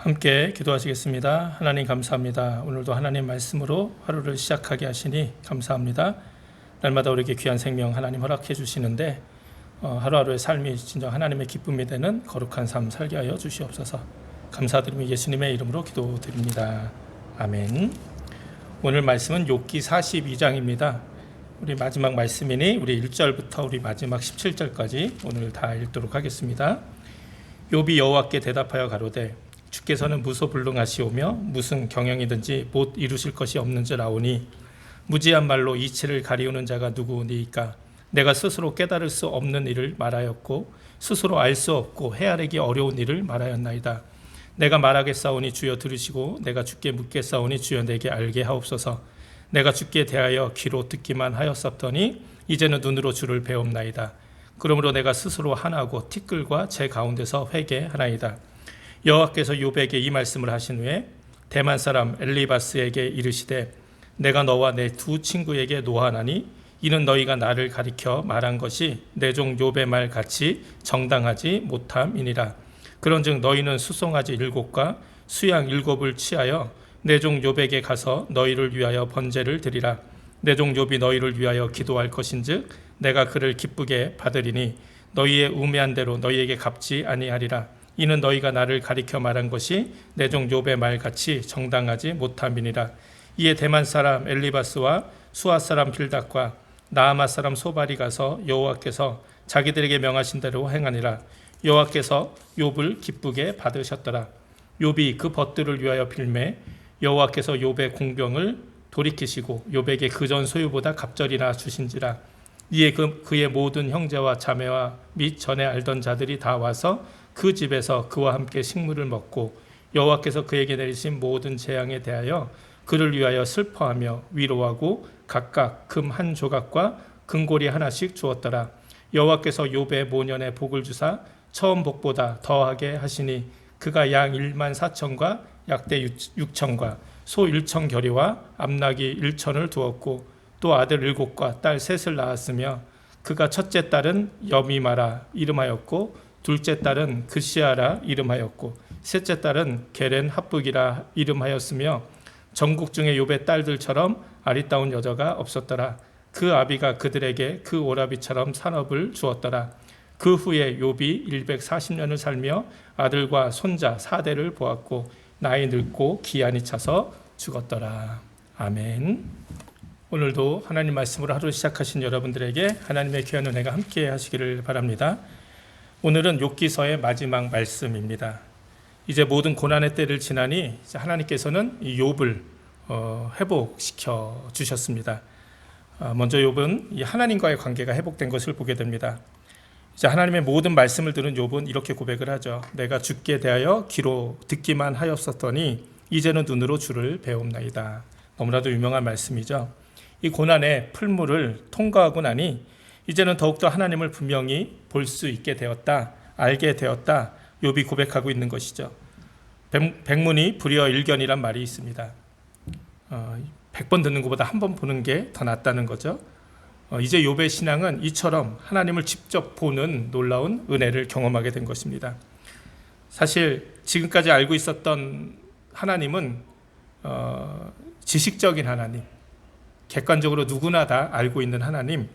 함께 기도하시겠습니다. 하나님 감사합니다. 오늘도 하나님 말씀으로 하루를 시작하게 하시니 감사합니다. 날마다 우리에게 귀한 생명 하나님 허락해 주시는데 하루하루의 삶이 진정 하나님의 기쁨이 되는 거룩한 삶 살게 하여 주시옵소서. 감사드리며 예수님의 이름으로 기도드립니다. 아멘. 오늘 말씀은 욥기 42장입니다. 우리 마지막 말씀이니 우리 1절부터 우리 마지막 17절까지 오늘 다 읽도록 하겠습니다. 욥이 여호와께 대답하여 가로되 주께서는 무소불능하시오며 무슨 경영이든지 못 이루실 것이 없는 줄 아오니 무지한 말로 이치를 가리우는 자가 누구니이까. 내가 스스로 깨달을 수 없는 일을 말하였고 스스로 알 수 없고 헤아리기 어려운 일을 말하였나이다. 내가 말하겠사오니 주여 들으시고 내가 주께 묻겠사오니 주여 내게 알게 하옵소서. 내가 주께 대하여 귀로 듣기만 하였었더니 이제는 눈으로 주를 배웁나이다. 그러므로 내가 스스로 하나고 티끌과 제 가운데서 회개하나이다. 여호와께서 욥에게 이 말씀을 하신 후에 대만 사람 엘리바스에게 이르시되 내가 너와 내 두 친구에게 노하나니 이는 너희가 나를 가리켜 말한 것이 내 종 욥의 말 같이 정당하지 못함이니라. 그런즉 너희는 수송아지 7과 수양 7을 취하여 내 종 욥에게 가서 너희를 위하여 번제를 드리라. 내 종 욥이 너희를 위하여 기도할 것인즉 내가 그를 기쁘게 받으리니 너희의 우매한 대로 너희에게 갚지 아니하리라. 이는 너희가 나를 가리켜 말한 것이 내 종 욥의 말같이 정당하지 못함이니라. 이에 대만 사람 엘리바스와 수아 사람 빌닷과 나아마 사람 소발이 가서 여호와께서 자기들에게 명하신 대로 행하니라. 여호와께서 욥을 기쁘게 받으셨더라. 욥이 그 벗들을 위하여 빌매 여호와께서 욥의 공병을 돌이키시고 욥에게 그전 소유보다 갑절이나 주신지라. 이에 그의 모든 형제와 자매와 및 전에 알던 자들이 다 와서 그 집에서 그와 함께 식물을 먹고 여호와께서 그에게 내리신 모든 재앙에 대하여 그를 위하여 슬퍼하며 위로하고 각각 금 한 조각과 금고리 하나씩 주었더라. 여호와께서 욥의 모년에 복을 주사 처음 복보다 더하게 하시니 그가 양 1만 4천과 약대 6천과 소 1천 겨리와 암나귀 1천을 두었고 또 아들 7과 딸 3을 낳았으며 그가 첫째 딸은 여미마라 이름하였고 둘째 딸은 그시아라 이름하였고 셋째 딸은 게렌 합북이라 이름하였으며 전국 중에 욥의 딸들처럼 아리따운 여자가 없었더라. 그 아비가 그들에게 그 오라비처럼 산업을 주었더라. 그 후에 욥이 140년을 살며 아들과 손자 4대를 보았고 나이 늙고 기한이 차서 죽었더라. 아멘. 오늘도 하나님 말씀으로 하루 시작하신 여러분들에게 하나님의 귀한 은혜가 함께 하시기를 바랍니다. 오늘은 욥기서의 마지막 말씀입니다. 이제 모든 고난의 때를 지나니 이제 하나님께서는 이 욥을 회복시켜 주셨습니다. 먼저 욥은 이 하나님과의 관계가 회복된 것을 보게 됩니다. 이제 하나님의 모든 말씀을 들은 욥은 이렇게 고백을 하죠. 내가 주께 대하여 귀로 듣기만 하였었더니 이제는 눈으로 주를 배움나이다. 너무나도 유명한 말씀이죠. 이 고난의 풀물을 통과하고 나니 이제는 더욱더 하나님을 분명히 볼 수 있게 되었다, 알게 되었다, 욥이 고백하고 있는 것이죠. 백문이 불여 일견이란 말이 있습니다. 100번 듣는 것보다 한 번 보는 게 더 낫다는 거죠. 이제 욥의 신앙은 이처럼 하나님을 직접 보는 놀라운 은혜를 경험하게 된 것입니다. 사실 지금까지 알고 있었던 하나님은 지식적인 하나님, 객관적으로 누구나 다 알고 있는 하나님,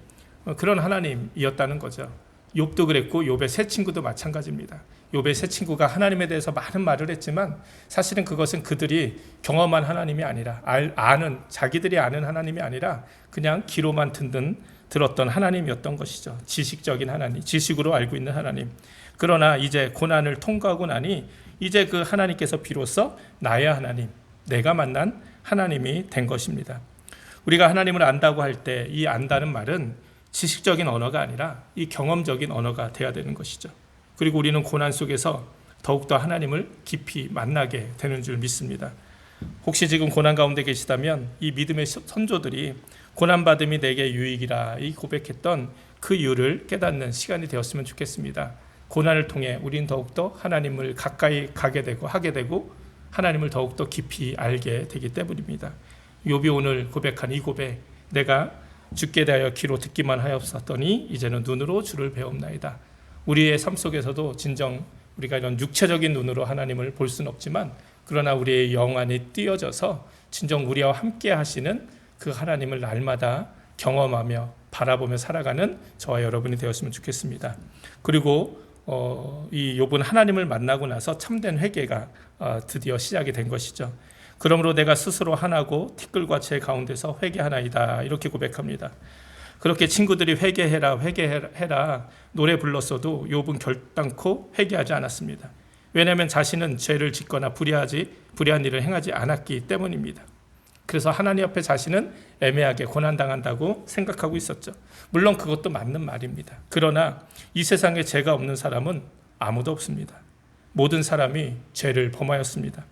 그런 하나님이었다는 거죠. 욥도 그랬고 욥의 세 친구도 마찬가지입니다. 욥의 세 친구가 하나님에 대해서 많은 말을 했지만 사실은 그것은 그들이 경험한 하나님이 아니라 자기들이 아는 하나님이 아니라 그냥 귀로만 들었던 하나님이었던 것이죠. 지식적인 하나님, 지식으로 알고 있는 하나님. 그러나 이제 고난을 통과하고 나니 이제 그 하나님께서 비로소 나의 하나님, 내가 만난 하나님이 된 것입니다. 우리가 하나님을 안다고 할 때 이 안다는 말은 지식적인 언어가 아니라 이 경험적인 언어가 돼야 되는 것이죠. 그리고 우리는 고난 속에서 더욱더 하나님을 깊이 만나게 되는 줄 믿습니다. 혹시 지금 고난 가운데 계시다면 이 믿음의 선조들이 고난받음이 내게 유익이라 이 고백했던 그 이유를 깨닫는 시간이 되었으면 좋겠습니다. 고난을 통해 우리는 더욱더 하나님을 가까이 가게 되고 하게 되고 하나님을 더욱더 깊이 알게 되기 때문입니다. 욥이 오늘 고백한 이 고백, 내가 주께 대하여 귀로 듣기만 하였었더니 이제는 눈으로 주를 배웁나이다. 우리의 삶 속에서도 진정 우리가 이런 육체적인 눈으로 하나님을 볼 수는 없지만 그러나 우리의 영 안에 띄어져서 진정 우리와 함께 하시는 그 하나님을 날마다 경험하며 바라보며 살아가는 저와 여러분이 되었으면 좋겠습니다. 그리고 이 욥은 하나님을 만나고 나서 참된 회개가 드디어 시작이 된 것이죠. 그러므로 내가 스스로 하나고 티끌과 제 가운데서 회개하나이다 이렇게 고백합니다. 그렇게 친구들이 회개해라 회개해라 노래 불렀어도 욥은 결단코 회개하지 않았습니다. 왜냐하면 자신은 죄를 짓거나 불의한 일을 행하지 않았기 때문입니다. 그래서 하나님 앞에 자신은 애매하게 고난당한다고 생각하고 있었죠. 물론 그것도 맞는 말입니다. 그러나 이 세상에 죄가 없는 사람은 아무도 없습니다. 모든 사람이 죄를 범하였습니다.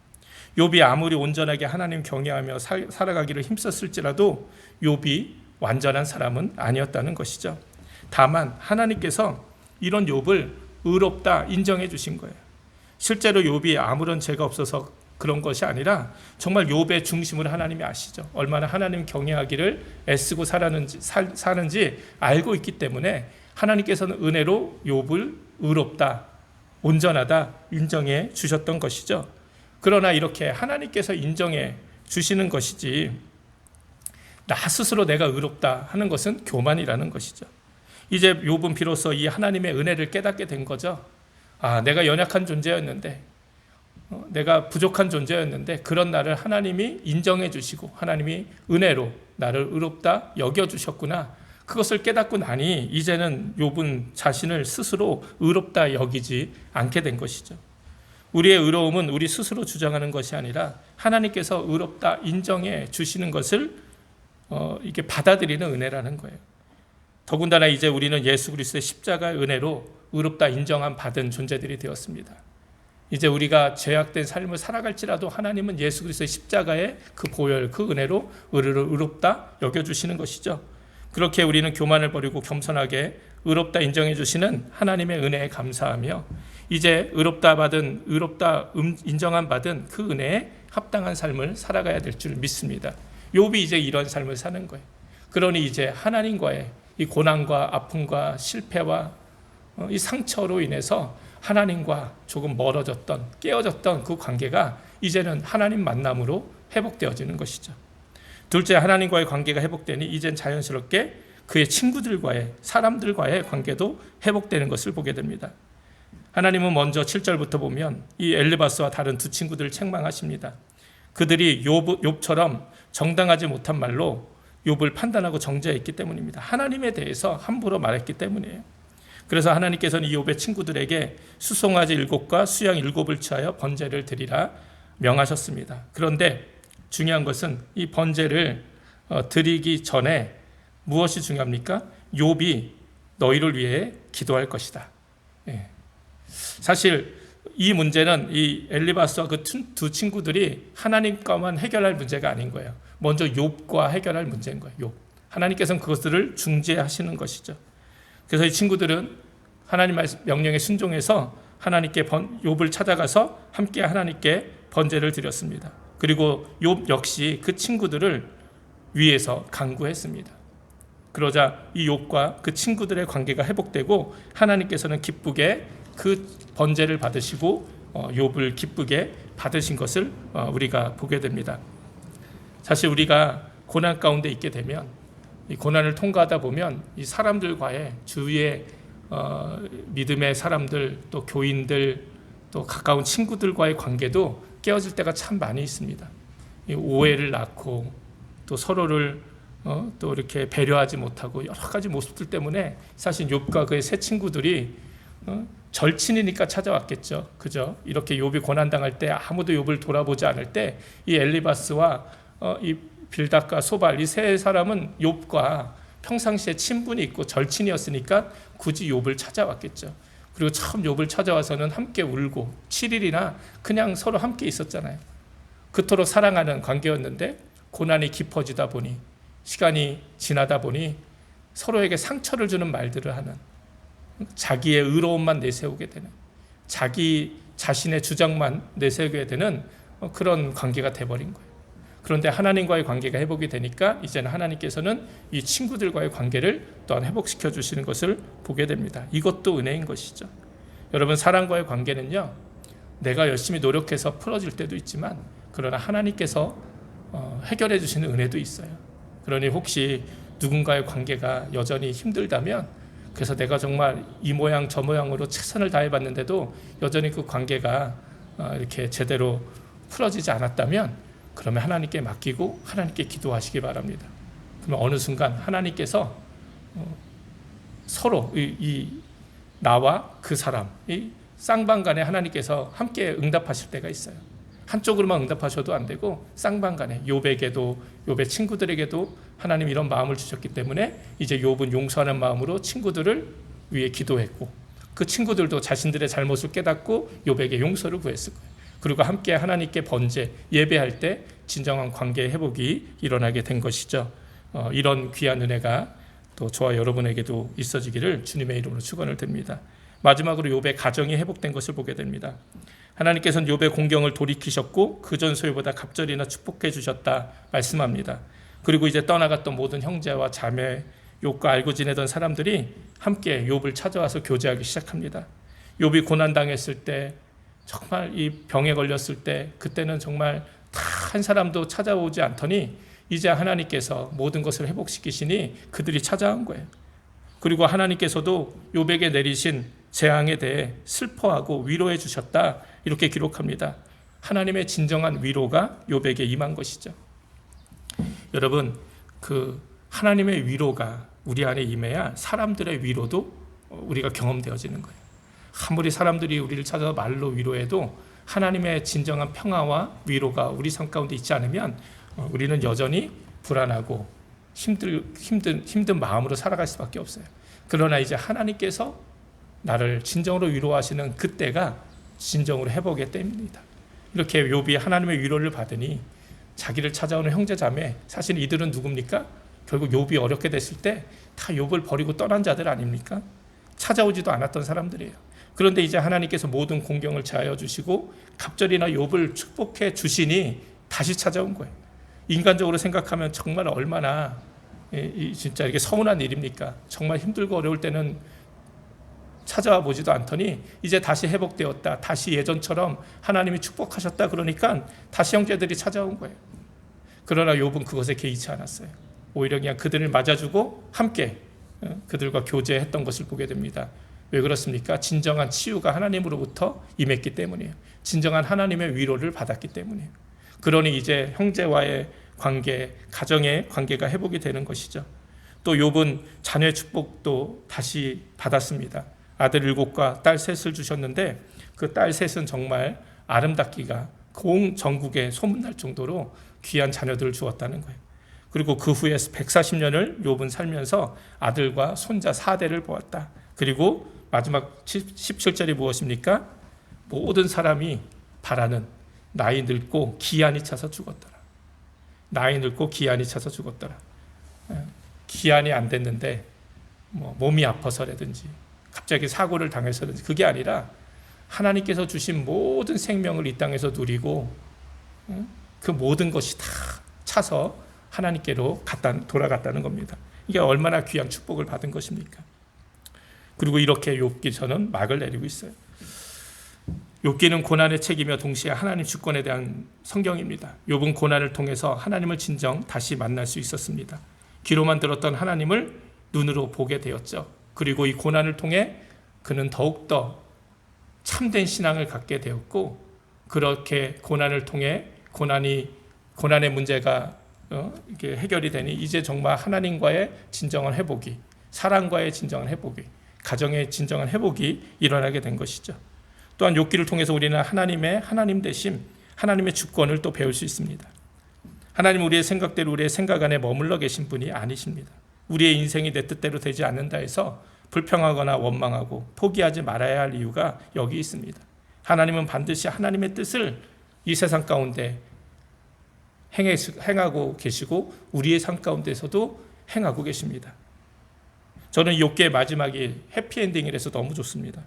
욥이 아무리 온전하게 하나님 경외하며 살아가기를 힘썼을지라도 욥이 완전한 사람은 아니었다는 것이죠. 다만 하나님께서 이런 욥을 의롭다 인정해 주신 거예요. 실제로 욥이 아무런 죄가 없어서 그런 것이 아니라 정말 욥의 중심을 하나님이 아시죠. 얼마나 하나님 경외하기를 애쓰고 사는지 알고 있기 때문에 하나님께서는 은혜로 욥을 의롭다, 온전하다 인정해 주셨던 것이죠. 그러나 이렇게 하나님께서 인정해 주시는 것이지 나 스스로 내가 의롭다 하는 것은 교만이라는 것이죠. 이제 욥은 비로소 이 하나님의 은혜를 깨닫게 된 거죠. 내가 연약한 존재였는데 내가 부족한 존재였는데 그런 나를 하나님이 인정해 주시고 하나님이 은혜로 나를 의롭다 여겨주셨구나. 그것을 깨닫고 나니 이제는 욥은 자신을 스스로 의롭다 여기지 않게 된 것이죠. 우리의 의로움은 우리 스스로 주장하는 것이 아니라 하나님께서 의롭다 인정해 주시는 것을 이게 받아들이는 은혜라는 거예요. 더군다나 이제 우리는 예수 그리스도의 십자가의 은혜로 의롭다 인정함 받은 존재들이 되었습니다. 이제 우리가 죄악된 삶을 살아갈지라도 하나님은 예수 그리스도의 십자가의 그 보혈, 그 은혜로 우리를 의롭다 여겨주시는 것이죠. 그렇게 우리는 교만을 버리고 겸손하게 의롭다 인정해 주시는 하나님의 은혜에 감사하며 이제 의롭다 인정함 받은 그 은혜에 합당한 삶을 살아가야 될 줄 믿습니다. 욥이 이제 이런 삶을 사는 거예요. 그러니 이제 하나님과의 이 고난과 아픔과 실패와 이 상처로 인해서 하나님과 조금 멀어졌던 깨어졌던 그 관계가 이제는 하나님 만남으로 회복되어지는 것이죠. 둘째, 하나님과의 관계가 회복되니 이젠 자연스럽게 그의 친구들과의 사람들과의 관계도 회복되는 것을 보게 됩니다. 하나님은 먼저 7절부터 보면 이 엘리바스와 다른 두 친구들을 책망하십니다. 그들이 욥처럼 정당하지 못한 말로 욥을 판단하고 정죄했기 때문입니다. 하나님에 대해서 함부로 말했기 때문이에요. 그래서 하나님께서는 이 욥의 친구들에게 수송아지 7과 수양 7을 취하여 번제를 드리라 명하셨습니다. 그런데 중요한 것은 이 번제를 드리기 전에 무엇이 중요합니까? 욥이 너희를 위해 기도할 것이다. 사실 이 문제는 이 엘리바스와 그 두 친구들이 하나님과만 해결할 문제가 아닌 거예요. 먼저 욥과 해결할 문제인 거예요. 욥. 하나님께서는 그것들을 중재하시는 것이죠. 그래서 이 친구들은 하나님 명령에 순종해서 하나님께 욥을 찾아가서 함께 하나님께 번제를 드렸습니다. 그리고 욥 역시 그 친구들을 위해서 간구했습니다. 그러자 이 욥과 그 친구들의 관계가 회복되고 하나님께서는 기쁘게 그 번제를 받으시고 욥을 기쁘게 받으신 것을 우리가 보게 됩니다. 사실 우리가 고난 가운데 있게 되면 이 고난을 통과하다 보면 이 사람들과의 주위의 믿음의 사람들 또 교인들 또 가까운 친구들과의 관계도 깨어질 때가 참 많이 있습니다. 이 오해를 낳고 또 서로를 또 이렇게 배려하지 못하고 여러 가지 모습들 때문에 사실 욥과 그의 세 친구들이 절친이니까 찾아왔겠죠. 그죠? 이렇게 욥이 고난당할 때 아무도 욥을 돌아보지 않을 때 이 엘리바스와 이 빌닷과 소발 이 세 사람은 욥과 평상시에 친분이 있고 절친이었으니까 굳이 욥을 찾아왔겠죠. 그리고 처음 욥을 찾아와서는 함께 울고 7일이나 그냥 서로 함께 있었잖아요. 그토록 사랑하는 관계였는데 고난이 깊어지다 보니, 시간이 지나다 보니 서로에게 상처를 주는 말들을 하는, 자기의 의로움만 내세우게 되는, 자기 자신의 주장만 내세우게 되는 그런 관계가 돼버린 거예요. 그런데 하나님과의 관계가 회복이 되니까 이제는 하나님께서는 이 친구들과의 관계를 또한 회복시켜 주시는 것을 보게 됩니다. 이것도 은혜인 것이죠. 여러분, 사랑과의 관계는요, 내가 열심히 노력해서 풀어질 때도 있지만, 그러나 하나님께서 해결해 주시는 은혜도 있어요. 그러니 혹시 누군가의 관계가 여전히 힘들다면, 그래서 내가 정말 이 모양 저 모양으로 최선을 다해봤는데도 여전히 그 관계가 이렇게 제대로 풀어지지 않았다면, 그러면 하나님께 맡기고 하나님께 기도하시기 바랍니다. 그러면 어느 순간 하나님께서 서로 이 나와 그 사람, 이 쌍방간에 하나님께서 함께 응답하실 때가 있어요. 한쪽으로만 응답하셔도 안 되고 쌍방간에, 욥에게도, 욥의 친구들에게도 하나님 이런 마음을 주셨기 때문에 이제 욥은 용서하는 마음으로 친구들을 위해 기도했고, 그 친구들도 자신들의 잘못을 깨닫고 욥에게 용서를 구했을 거예요. 그리고 함께 하나님께 번제, 예배할 때 진정한 관계 회복이 일어나게 된 것이죠. 이런 귀한 은혜가 또 저와 여러분에게도 있어지기를 주님의 이름으로 축원을 드립니다. 마지막으로 욥의 가정이 회복된 것을 보게 됩니다. 하나님께서는 욥의 공경을 돌이키셨고 그전 소유보다 갑절이나 축복해 주셨다 말씀합니다. 그리고 이제 떠나갔던 모든 형제와 자매, 욥과 알고 지내던 사람들이 함께 욥을 찾아와서 교제하기 시작합니다. 욥이 고난당했을 때, 정말 이 병에 걸렸을 때, 그때는 정말 다 한 사람도 찾아오지 않더니 이제 하나님께서 모든 것을 회복시키시니 그들이 찾아온 거예요. 그리고 하나님께서도 욥에게 내리신 재앙에 대해 슬퍼하고 위로해 주셨다, 이렇게 기록합니다. 하나님의 진정한 위로가 욥에게 임한 것이죠. 여러분, 그 하나님의 위로가 우리 안에 임해야 사람들의 위로도 우리가 경험되어지는 거예요. 아무리 사람들이 우리를 찾아서 말로 위로해도 하나님의 진정한 평화와 위로가 우리 삶 가운데 있지 않으면 우리는 여전히 불안하고 힘든 마음으로 살아갈 수밖에 없어요. 그러나 이제 하나님께서 나를 진정으로 위로하시는 그때가 진정으로 회복의 때입니다. 이렇게 욥이 하나님의 위로를 받으니 자기를 찾아오는 형제자매, 사실 이들은 누굽니까? 결국 욥이 어렵게 됐을 때 다 욥을 버리고 떠난 자들 아닙니까? 찾아오지도 않았던 사람들이에요. 그런데 이제 하나님께서 모든 공경을 제하여 주시고 갑절이나 욥을 축복해 주시니 다시 찾아온 거예요. 인간적으로 생각하면 정말 얼마나 진짜 이게 서운한 일입니까? 정말 힘들고 어려울 때는 찾아와 보지도 않더니 이제 다시 회복되었다, 다시 예전처럼 하나님이 축복하셨다 그러니까 다시 형제들이 찾아온 거예요. 그러나 욥은 그것에 개의치 않았어요. 오히려 그냥 그들을 맞아주고 함께 그들과 교제했던 것을 보게 됩니다. 왜 그렇습니까? 진정한 치유가 하나님으로부터 임했기 때문이에요. 진정한 하나님의 위로를 받았기 때문이에요. 그러니 이제 형제와의 관계, 가정의 관계가 회복이 되는 것이죠. 또 욥은 자녀의 축복도 다시 받았습니다. 아들 7과 딸 3을 주셨는데 그 딸 3은 정말 아름답기가 온 전국에 소문날 정도로 귀한 자녀들을 주었다는 거예요. 그리고 그 후에 140년을 욥은 살면서 아들과 손자 4대를 보았다. 그리고 마지막 17절이 무엇입니까? 모든 사람이 바라는 나이 늙고 기한이 차서 죽었더라. 나이 늙고 기한이 차서 죽었더라. 기한이 안 됐는데 몸이 아파서라든지 갑자기 사고를 당해서든지 그게 아니라 하나님께서 주신 모든 생명을 이 땅에서 누리고 그 모든 것이 다 차서 하나님께로 돌아갔다는 겁니다. 이게 얼마나 귀한 축복을 받은 것입니까? 그리고 이렇게 욥기서는 막을 내리고 있어요. 욥기는 고난의 책이며 동시에 하나님 주권에 대한 성경입니다. 욥은 고난을 통해서 하나님을 진정 다시 만날 수 있었습니다. 귀로만 들었던 하나님을 눈으로 보게 되었죠. 그리고 이 고난을 통해 그는 더욱더 참된 신앙을 갖게 되었고, 그렇게 고난을 통해 고난의 문제가 이게 해결이 되니 이제 정말 하나님과의 진정한 회복이, 사랑과의 진정한 회복이, 가정의 진정한 회복이 일어나게 된 것이죠. 또한 욥기를 통해서 우리는 하나님 되심, 하나님의 주권을 또 배울 수 있습니다. 하나님은 우리의 생각대로 우리의 생각 안에 머물러 계신 분이 아니십니다. 우리의 인생이 내 뜻대로 되지 않는다 해서 불평하거나 원망하고 포기하지 말아야 할 이유가 여기 있습니다. 하나님은 반드시 하나님의 뜻을 이 세상 가운데 행하고 계시고 우리의 삶 가운데서도 행하고 계십니다. 저는 욥기의 마지막이 해피엔딩이라서 너무 좋습니다.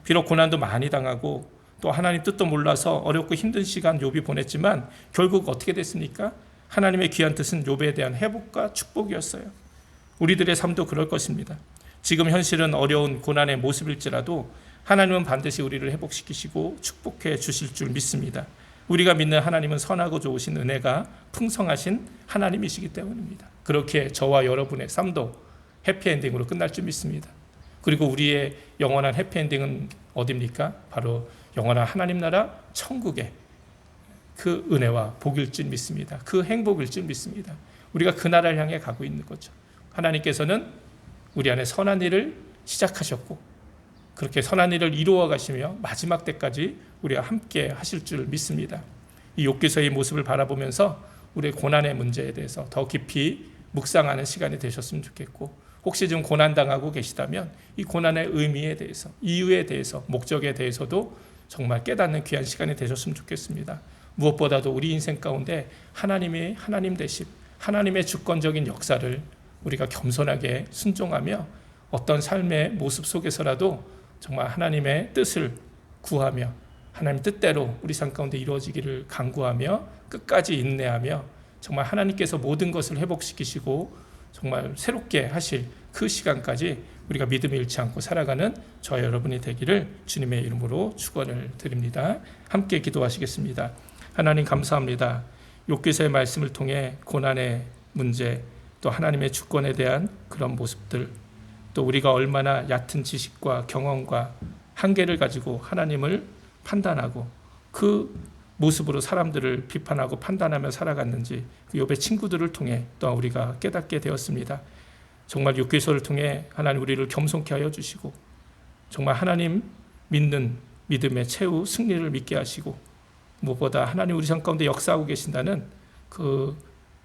비록 고난도 많이 당하고 또 하나님 뜻도 몰라서 어렵고 힘든 시간 욥이 보냈지만 결국 어떻게 됐습니까? 하나님의 귀한 뜻은 욥에 대한 회복과 축복이었어요. 우리들의 삶도 그럴 것입니다. 지금 현실은 어려운 고난의 모습일지라도 하나님은 반드시 우리를 회복시키시고 축복해 주실 줄 믿습니다. 우리가 믿는 하나님은 선하고 좋으신 은혜가 풍성하신 하나님이시기 때문입니다. 그렇게 저와 여러분의 삶도 해피엔딩으로 끝날 줄 믿습니다. 그리고 우리의 영원한 해피엔딩은 어디입니까? 바로 영원한 하나님 나라 천국의 그 은혜와 복일 줄 믿습니다. 그 행복일 줄 믿습니다. 우리가 그 나라를 향해 가고 있는 거죠. 하나님께서는 우리 안에 선한 일을 시작하셨고 그렇게 선한 일을 이루어 가시며 마지막 때까지 우리와 함께 하실 줄 믿습니다. 이 욥기서의 모습을 바라보면서 우리의 고난의 문제에 대해서 더 깊이 묵상하는 시간이 되셨으면 좋겠고 혹시 좀 고난당하고 계시다면 이 고난의 의미에 대해서 이유에 대해서 목적에 대해서도 정말 깨닫는 귀한 시간이 되셨으면 좋겠습니다. 무엇보다도 우리 인생 가운데 하나님의 하나님 되심 하나님의 주권적인 역사를 우리가 겸손하게 순종하며 어떤 삶의 모습 속에서라도 정말 하나님의 뜻을 구하며 하나님 뜻대로 우리 삶 가운데 이루어지기를 간구하며 끝까지 인내하며 정말 하나님께서 모든 것을 회복시키시고 정말 새롭게 하실 그 시간까지 우리가 믿음을 잃지 않고 살아가는 저와 여러분이 되기를 주님의 이름으로 축원을 드립니다. 함께 기도하시겠습니다. 하나님 감사합니다. 욥기서의 말씀을 통해 고난의 문제 또 하나님의 주권에 대한 그런 모습들 또 우리가 얼마나 얕은 지식과 경험과 한계를 가지고 하나님을 판단하고 그 모습으로 사람들을 비판하고 판단하며 살아갔는지 그 욥의 친구들을 통해 또 우리가 깨닫게 되었습니다. 정말 욥기서를 통해 하나님 우리를 겸손케 하여 주시고 정말 하나님 믿는 믿음의 최후 승리를 믿게 하시고 무엇보다 하나님 우리 삶 가운데 역사하고 계신다는 그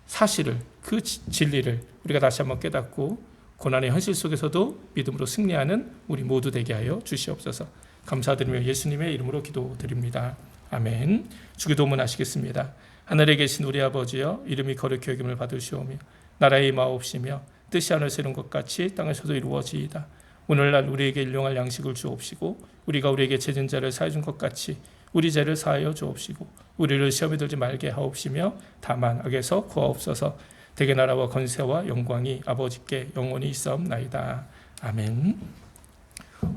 사실을 그 진리를 우리가 다시 한번 깨닫고 고난의 현실 속에서도 믿음으로 승리하는 우리 모두 되게 하여 주시옵소서. 감사드리며 예수님의 이름으로 기도드립니다. 아멘. 주기도문 하시겠습니다. 하늘에 계신 우리 아버지여 이름이 거룩히 여김을 받으시오며 나라의 마옵시며 뜻이 하늘에서 이룬 것 같이 땅에서도 이루어지이다. 오늘날 우리에게 일용할 양식을 주옵시고 우리가 우리에게 죄진 자를 사해 준 것 같이 우리 죄를 사하여 주옵시고 우리를 시험에 들지 말게 하옵시며 다만 악에서 구하옵소서. 대개 나라와 권세와 영광이 아버지께 영원히 있사옵나이다. 아멘.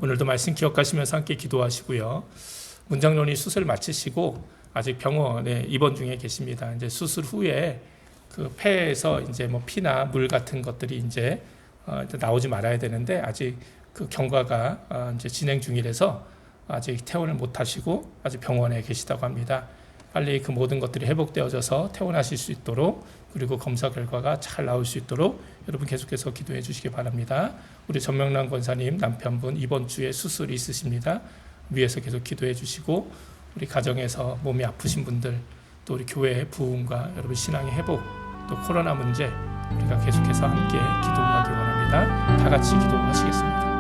오늘도 말씀 기억하시면서 함께 기도하시고요. 문장론이 수술 마치시고 아직 병원에 입원 중에 계십니다. 이제 수술 후에 그 폐에서 이제 뭐 피나 물 같은 것들이 이제 나오지 말아야 되는데 아직 그 경과가 이제 진행 중이라서 아직 퇴원을 못 하시고 아직 병원에 계시다고 합니다. 빨리 그 모든 것들이 회복되어져서 퇴원하실 수 있도록 그리고 검사 결과가 잘 나올 수 있도록 여러분 계속해서 기도해 주시기 바랍니다. 우리 전명란 권사님 남편분 이번 주에 수술이 있으십니다. 위에서 계속 기도해 주시고 우리 가정에서 몸이 아프신 분들 또 우리 교회의 부흥과 여러분 신앙의 회복 또 코로나 문제 우리가 계속해서 함께 기도하기 원합니다. 다 같이 기도하시겠습니다.